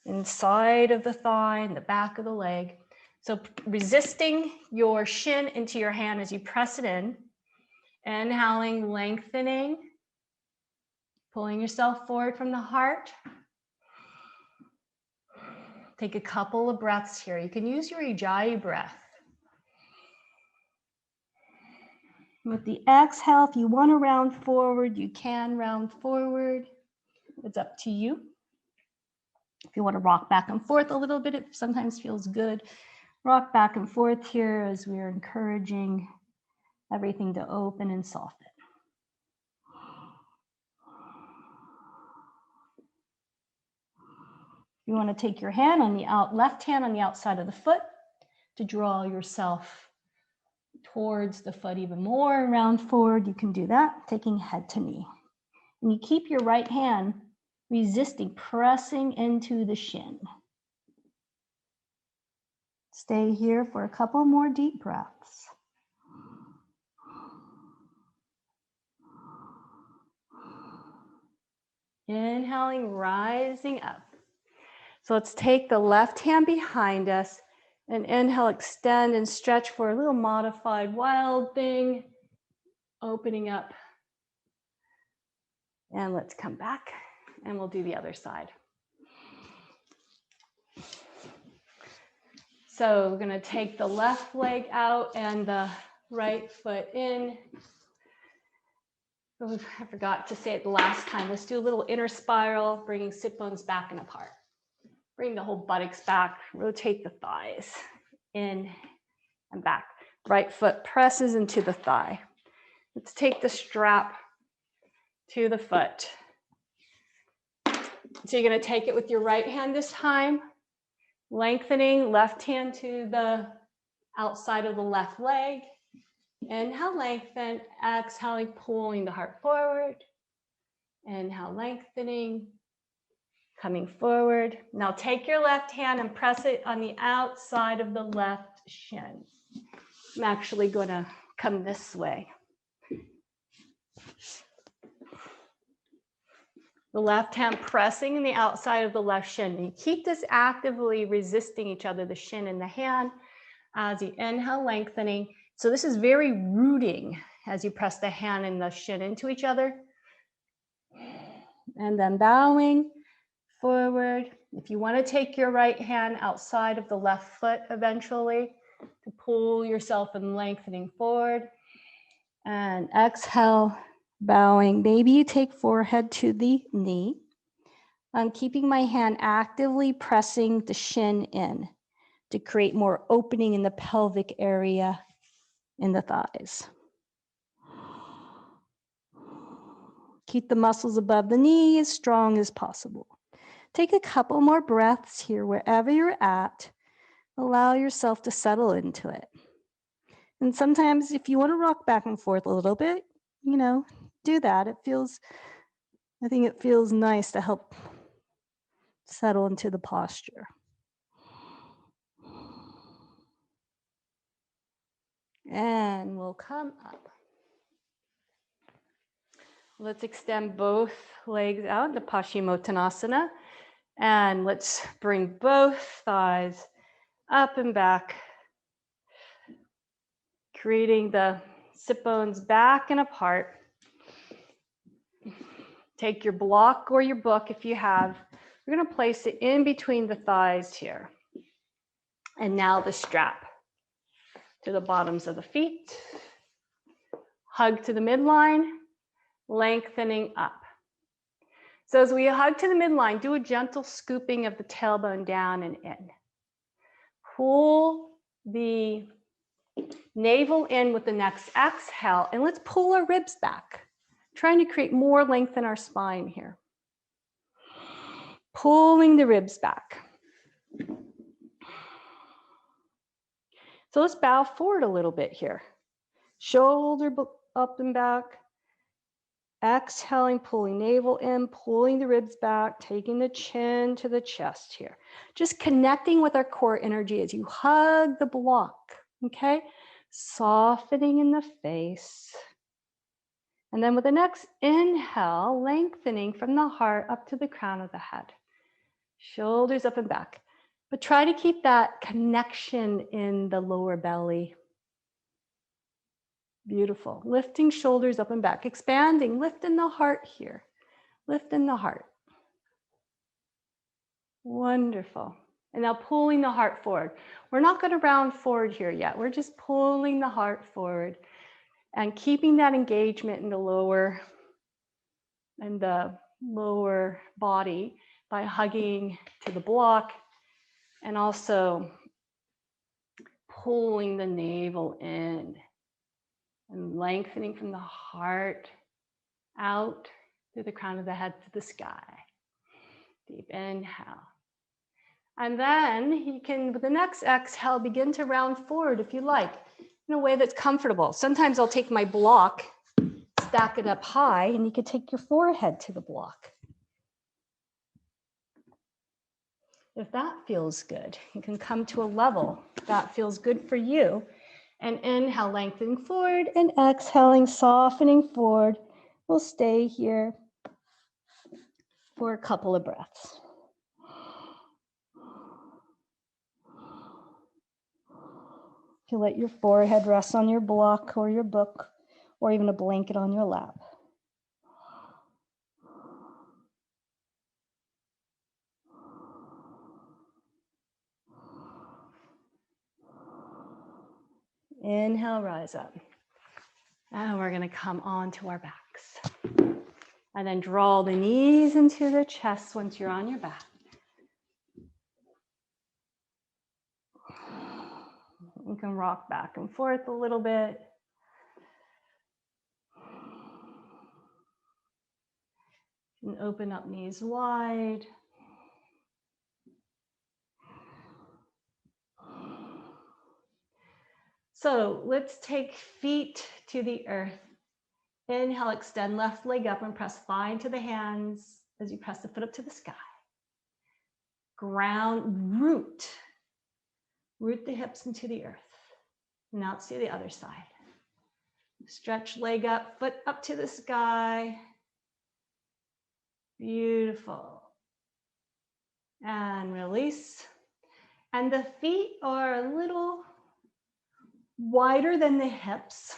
inside of the thigh and the back of the leg. So resisting your shin into your hand as you press it in. Inhaling, lengthening, pulling yourself forward from the heart. Take a couple of breaths here. You can use your Ujjayi breath. With the exhale, if you want to round forward, you can round forward. It's up to you. If you want to rock back and forth a little bit, it sometimes feels good. Rock back and forth here as we're encouraging everything to open and soften. You want to take your hand on the left hand on the outside of the foot to draw yourself towards the foot even more and round forward. You can do that, taking head to knee. And you keep your right hand resisting, pressing into the shin. Stay here for a couple more deep breaths. Inhaling, rising up. So let's take the left hand behind us and inhale, extend and stretch for a little modified wild thing. Opening up. And let's come back and we'll do the other side. So we're going to take the left leg out and the right foot in. Oh, I forgot to say it the last time. Let's do a little inner spiral, bringing sit bones back and apart. Bring the whole buttocks back, rotate the thighs in and back. Right foot presses into the thigh. Let's take the strap to the foot. So you're going to take it with your right hand this time, lengthening left hand to the outside of the left leg. Inhale, lengthen, exhaling, pulling the heart forward. Inhale, lengthening. Coming forward. Now take your left hand and press it on the outside of the left shin. I'm actually going to come this way. The left hand pressing in the outside of the left shin. And you keep this actively resisting each other, the shin and the hand, as you inhale, lengthening. So this is very rooting as you press the hand and the shin into each other. And then bowing forward. If you want to take your right hand outside of the left foot eventually to pull yourself and lengthening forward. And exhale, bowing. Maybe you take forehead to the knee. I'm keeping my hand actively pressing the shin in to create more opening in the pelvic area in the thighs. Keep the muscles above the knee as strong as possible. Take a couple more breaths here wherever you're at. Allow yourself to settle into it. And sometimes if you want to rock back and forth a little bit, do that. I think it feels nice to help settle into the posture. And we'll come up. Let's extend both legs out to Pashimotanasana. And let's bring both thighs up and back, creating the sit bones back and apart. Take your block or your book if you have. We're going to place it in between the thighs here. And now the strap. to the bottoms of the feet. Hug to the midline, lengthening up. So as we hug to the midline, do a gentle scooping of the tailbone down and in. Pull the navel in with the next exhale, and let's pull our ribs back, trying to create more length in our spine here. Pulling the ribs back. So let's bow forward a little bit here. Shoulder up and back. Exhaling, pulling navel in, pulling the ribs back, taking the chin to the chest here. Just connecting with our core energy as you hug the block, okay? Softening in the face. And then with the next inhale, lengthening from the heart up to the crown of the head. Shoulders up and back. But try to keep that connection in the lower belly. Beautiful. Lifting shoulders up and back, expanding, lifting the heart here. Lifting the heart. Wonderful. And now pulling the heart forward. We're not going to round forward here yet. We're just pulling the heart forward and keeping that engagement in the lower body by hugging to the block and also pulling the navel in. And lengthening from the heart out through the crown of the head to the sky. Deep inhale. And then you can, with the next exhale, begin to round forward if you like, in a way that's comfortable. Sometimes I'll take my block, stack it up high, and you can take your forehead to the block. If that feels good, you can come to a level that feels good for you. And inhale, lengthening forward, and exhaling, softening forward. We'll stay here for a couple of breaths. You let your forehead rest on your block or your book, or even a blanket on your lap. Inhale, rise up. And we're going to come onto our backs. And then draw the knees into the chest once you're on your back. You can rock back and forth a little bit. And open up knees wide. So let's take feet to the earth. Inhale, extend left leg up and press thigh into the hands as you press the foot up to the sky. Ground, root the hips into the earth. Now let's do the other side. Stretch leg up, foot up to the sky. Beautiful. And release. And the feet are a little wider than the hips.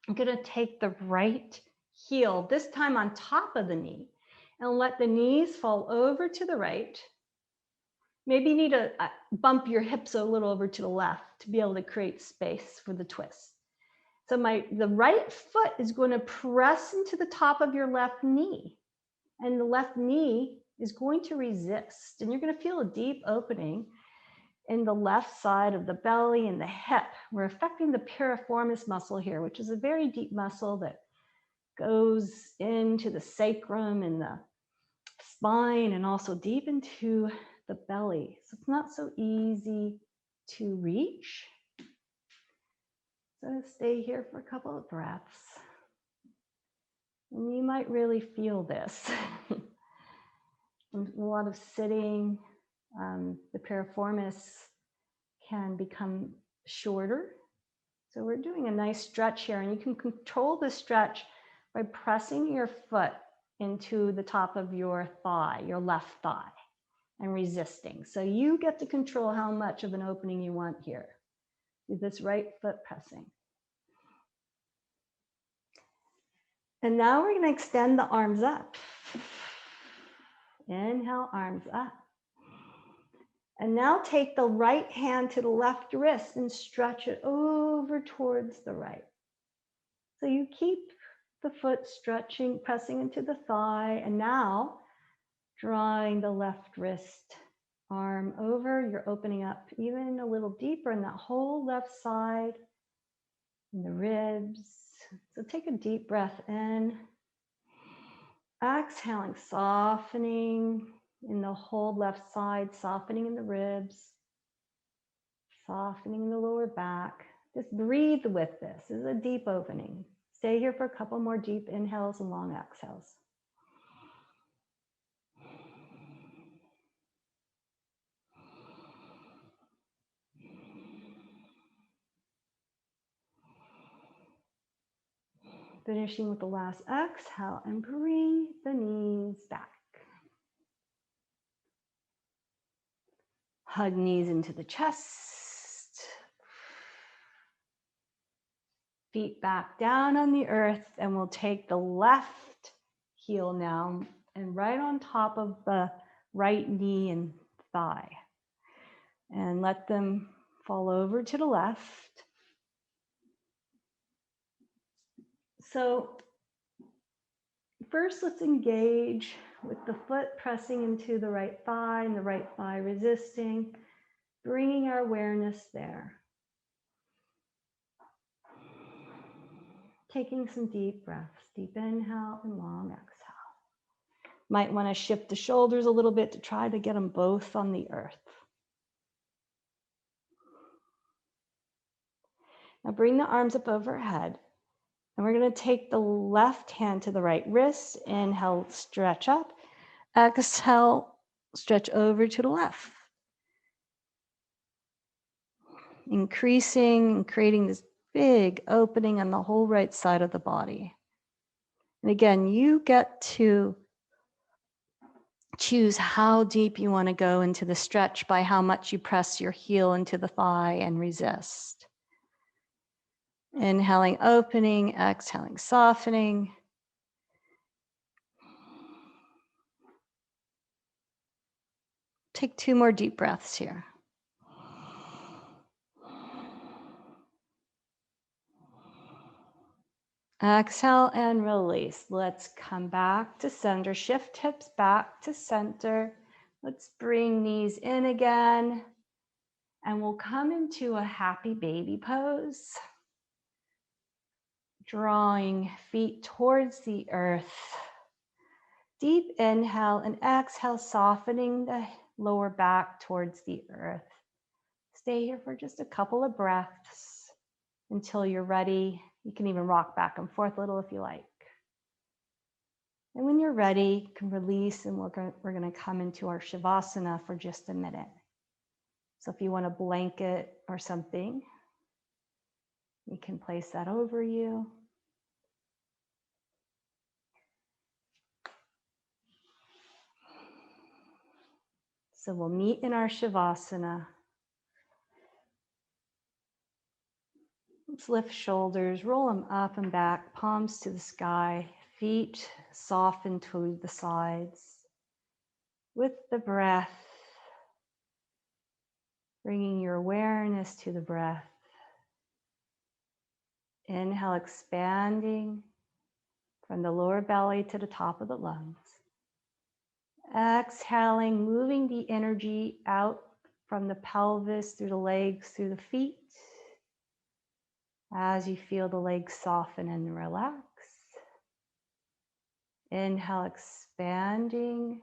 I'm going to take the right heel, this time on top of the knee, and let the knees fall over to the right. Maybe you need to bump your hips a little over to the left to be able to create space for the twist. So the right foot is going to press into the top of your left knee, and the left knee is going to resist, and you're going to feel a deep opening in the left side of the belly and the hip. We're affecting the piriformis muscle here, which is a very deep muscle that goes into the sacrum and the spine and also deep into the belly. So it's not so easy to reach. So stay here for a couple of breaths. And you might really feel this. A lot of sitting, the piriformis can become shorter. So we're doing a nice stretch here, and you can control the stretch by pressing your foot into the top of your thigh, your left thigh, and resisting. So you get to control how much of an opening you want here. Do this right foot pressing. And now we're going to extend the arms up. Inhale, arms up. And now take the right hand to the left wrist and stretch it over towards the right. So you keep the foot stretching, pressing into the thigh, and now drawing the left wrist arm over, you're opening up even a little deeper in that whole left side, in the ribs. So take a deep breath in, exhaling, softening in the whole left side, softening in the ribs, softening in the lower back. Just breathe with this. This is a deep opening. Stay here for a couple more deep inhales and long exhales. Finishing with the last exhale and bring the knees back. Hug knees into the chest. Feet back down on the earth, and we'll take the left heel now and right on top of the right knee and thigh. And let them fall over to the left. So first, let's engage with the foot pressing into the right thigh and the right thigh resisting, bringing our awareness there. Taking some deep breaths, deep inhale and long exhale. Might want to shift the shoulders a little bit to try to get them both on the earth. Now bring the arms up overhead. And we're going to take the left hand to the right wrist. Inhale, stretch up. Exhale, stretch over to the left. Increasing and creating this big opening on the whole right side of the body. And again, you get to choose how deep you want to go into the stretch by how much you press your heel into the thigh and resist. Inhaling, opening, exhaling, softening. Take 2 more deep breaths here. Exhale and release. Let's come back to center. Shift hips back to center. Let's bring knees in again. And we'll come into a happy baby pose. Drawing feet towards the earth. Deep inhale and exhale, softening the lower back towards the earth. Stay here for just a couple of breaths until you're ready. You can even rock back and forth a little if you like. And when you're ready, you can release, and we're going to come into our Shavasana for just a minute. So if you want a blanket or something, you can place that over you. So we'll meet in our Shavasana. Let's lift shoulders, roll them up and back, palms to the sky, feet soften to the sides. With the breath, bringing your awareness to the breath. Inhale, expanding from the lower belly to the top of the lungs. Exhaling, moving the energy out from the pelvis, through the legs, through the feet. As you feel the legs soften and relax. Inhale, expanding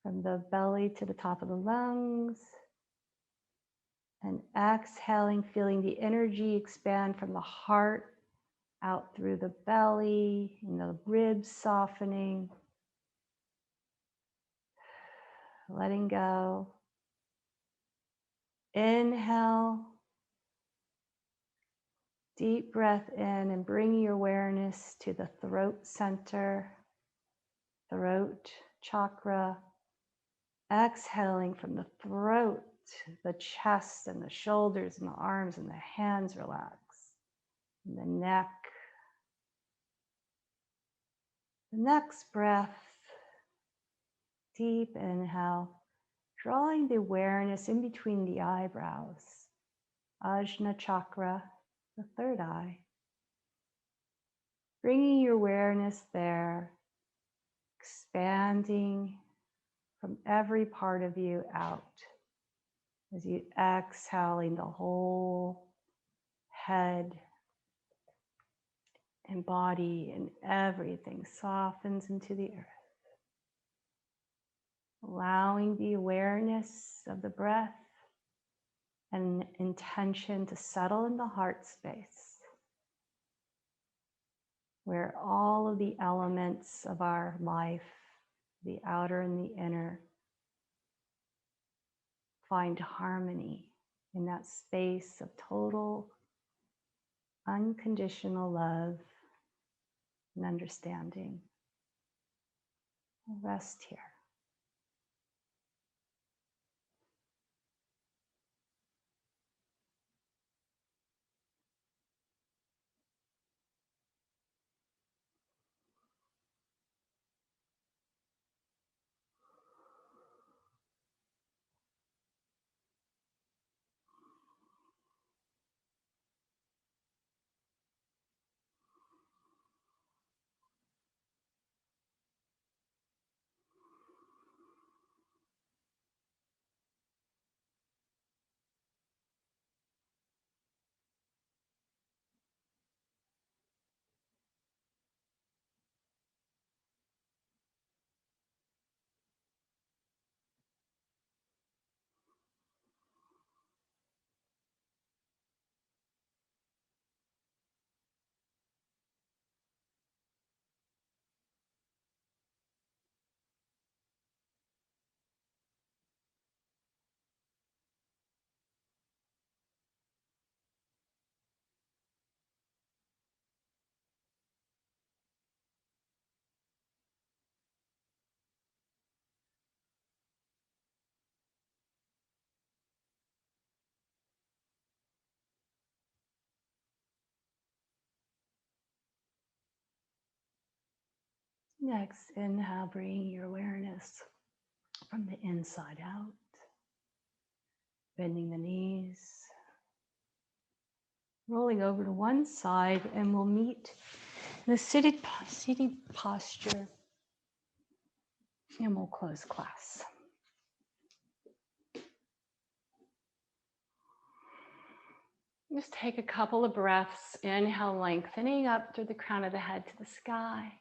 from the belly to the top of the lungs. And exhaling, feeling the energy expand from the heart out through the belly and the ribs softening. Letting go. Inhale. Deep breath in and bring your awareness to the throat center, throat chakra. Exhaling from the throat, the chest and the shoulders and the arms and the hands relax. And the neck. The next breath, deep inhale, drawing the awareness in between the eyebrows, Ajna chakra, the third eye. Bringing your awareness there, expanding from every part of you out as you exhaling the whole head and body and everything softens into the earth. Allowing the awareness of the breath and intention to settle in the heart space, where all of the elements of our life, the outer and the inner, find harmony in that space of total unconditional love and understanding. We'll rest here. Next, inhale, bring your awareness from the inside out, bending the knees, rolling over to one side, and we'll meet in the seated posture, and we'll close class. Just take a couple of breaths. Inhale, lengthening up through the crown of the head to the sky.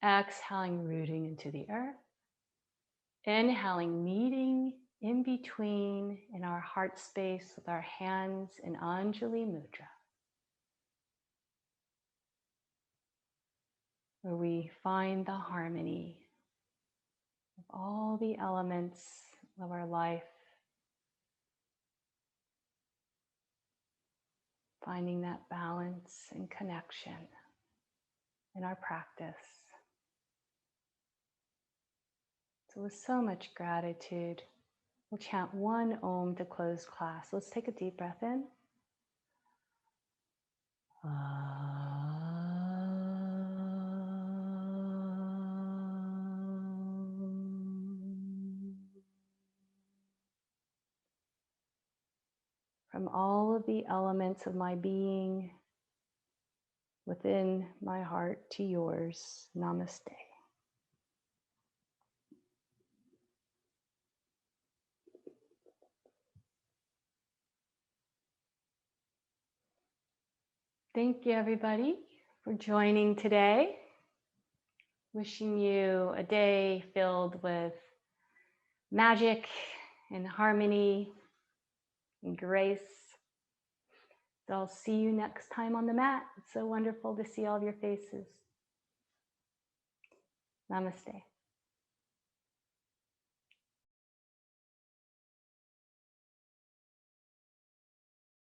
Exhaling, rooting into the earth. Inhaling, meeting in between in our heart space with our hands in Anjali Mudra, where we find the harmony of all the elements of our life, finding that balance and connection in our practice. So with so much gratitude, we'll chant one Om to close class. Let's take a deep breath in. From all of the elements of my being within my heart to yours, namaste. Thank you, everybody, for joining today. Wishing you a day filled with magic and harmony and grace. So I'll see you next time on the mat. It's so wonderful to see all of your faces. Namaste.